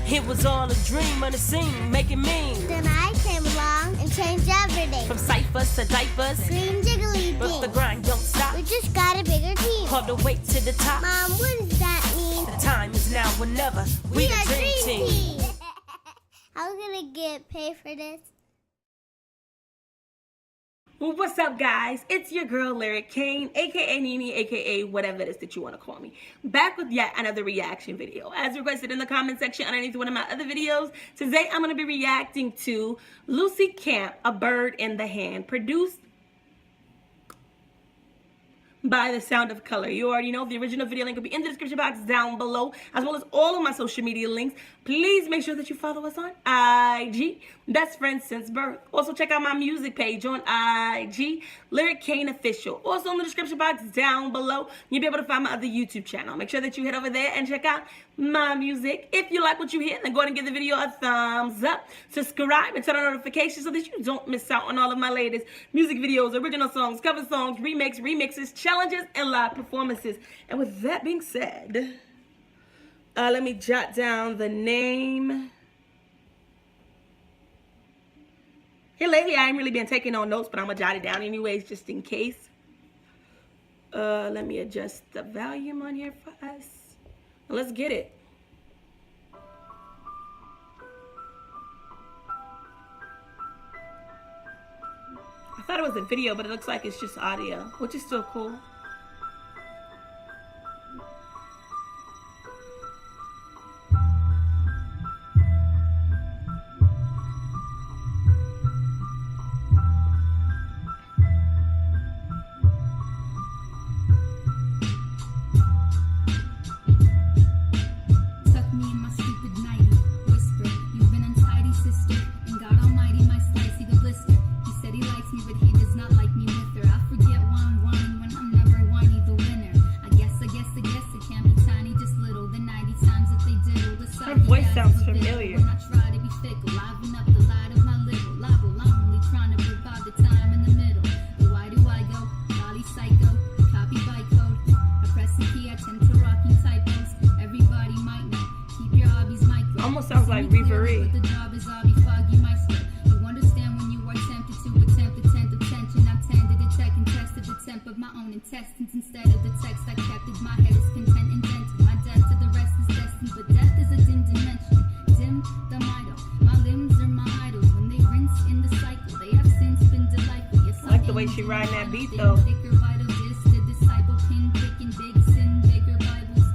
It was all a dream on the scene, making mean. Then I came along and changed everything. From ciphers to diapers, Green jiggly but the beans. grind don't stop. We just got a bigger team. All the way to the top. Mom, what does that mean? The time is now or never. We the are dream team. I'm gonna get paid for this. Well, what's up, guys? It's your girl, Lyric Kane, aka Nene, aka whatever it is that you want to call me. Back with yet another reaction video. As requested in the comment section underneath one of my other videos, today I'm going to be reacting to Lucy Camp, A Bird in the Hand, produced by The Sound of Color. You already know the original video link will be in the description box down below, as well as all of my social media links. Please make sure that you follow us on IG, Best Friends Since Birth. Also check out my music page on IG, Lyric Kane Official. Also in the description box down below, you'll be able to find my other YouTube channel. Make sure that you head over there and check out my music. If you like what you hear, then go ahead and give the video a thumbs up. Subscribe and turn on notifications so that you don't miss out on all of my latest music videos, original songs, cover songs, remakes, remixes, challenges, and live performances. And with that being said, let me jot down the name. Here lately, I ain't really been taking no notes, but I'm gonna jot it down anyways, just in case. Let me adjust the volume on here for us. Let's get it. I thought it was a video, but it looks like it's just audio, which is still cool. Her voice sounds familiar. Almost sounds like Reverie. Of my own intestines instead of the text I kept in my head is content and dented. My death to the rest is destined, but death is a dim dimension. Dim the idol. My limbs are my idols. When they rinse in the cycle, they have since been delightful. Yes, I like the way she riding that beat though. Thicker vital disc, the disciple pin picking big sin, bigger Bibles.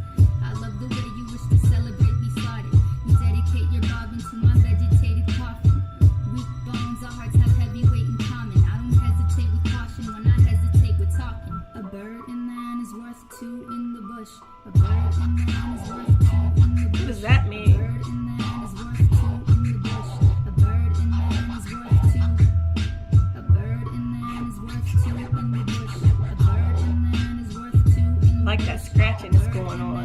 I love the way you wish to celebrate me started. You dedicate your bobbin to my vegetated coffin. Weak bones, our hearts have heavy weight in common. I don't hesitate with caution when I hesitate with talking. A bird in the hand is worth two in the bush. A bird in the hand is worth two in the bush. What does that mean? A bird in the hand is worth two in the bush. A bird in the hand is worth two. A bird in the hand is worth two in the bush. A bird in the hand is worth two in the bush. Like that scratching is going on.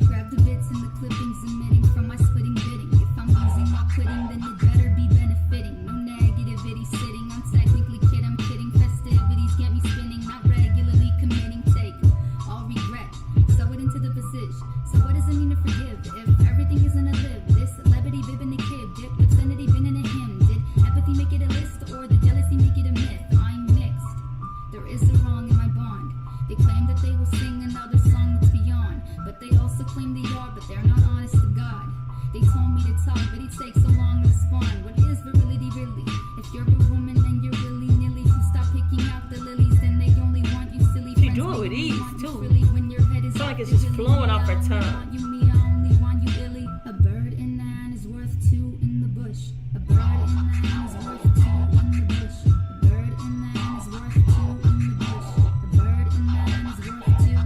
Grab the bits and the clippings emitting from my splitting bidding. If I'm losing my quitting, then it better be benefiting. No negativity sitting. I'm technically kidding. I'm kidding. Festivities get me spinning. Not regularly committing. Take all regret. Sew it into the visage. So what does it mean to forgive? If everything isn't a live, this levity bib in a kid. Dip obscenity been in a hymn. Did empathy make it a list or the jealousy make it a myth? I'm mixed. There is a wrong in my bond. They claim that they will sing another song that's beyond, but they also claim they are, but they're not honest to God. They told me to talk, but it takes so long to respond. What is virility really? If you're a woman and you're willy-nilly, you stop picking out the lilies, then they only want you silly. She do it with ease too. When your head is It's like it's just flowing off her tongue. you me, I only want you illy. A bird in the hand is worth two in the bush. A bird in the hand is worth two in the bush. A bird in the hand is worth two in the bush. A bird in the hand is worth two.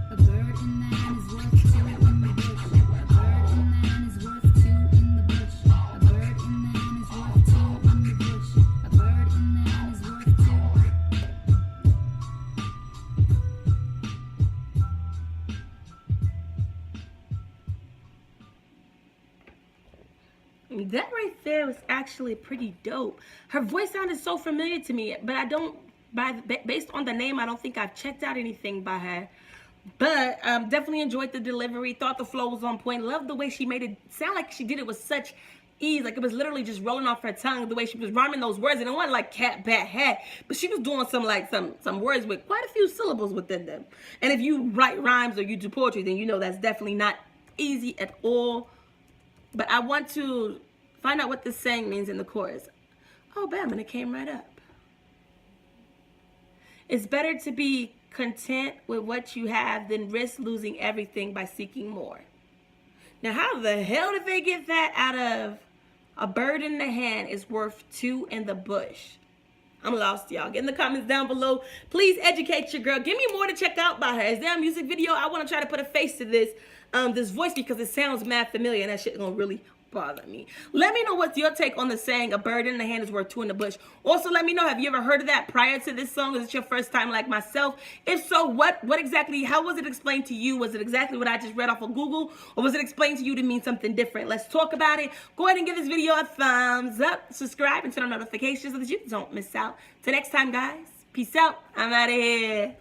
A bird in the hand is worth two in the bush. A bird in the hand is worth two in the bush. A bird in the hand is worth two in the bush. A bird in the hand is worth two. That right there was actually pretty dope. Her voice sounded so familiar to me, but I don't, based on the name, I don't think I've checked out anything by her. But definitely enjoyed the delivery. Thought the flow was on point. Loved the way she made it sound like she did it with such ease. Like it was literally just rolling off her tongue. The way she was rhyming those words. And it wasn't like cat, bat, hat. But she was doing some words with quite a few syllables within them. And if you write rhymes or you do poetry, then you know that's definitely not easy at all. But I want to find out what this saying means in the chorus. Oh, bam, and it came right up. It's better to be content with what you have than risk losing everything by seeking more. Now, how the hell did they get that out of a bird in the hand is worth two in the bush? I'm lost, y'all. Get in the comments down below. Please educate your girl. Give me more to check out by her. Is there a music video? I want to try to put a face to this voice because it sounds mad familiar, and that shit gonna really bother me. Let me know what's your take on the saying a bird in the hand is worth two in the bush. Also, let me know, have you ever heard of that prior to this song? Is it your first time like myself? If so, what exactly, how was it explained to you? Was it exactly what I just read off of Google, or was it explained to you to mean something different? Let's talk about it. Go ahead and give this video a thumbs up, subscribe, and turn on notifications so that you don't miss out. Till next time, guys. Peace out. I'm out of here.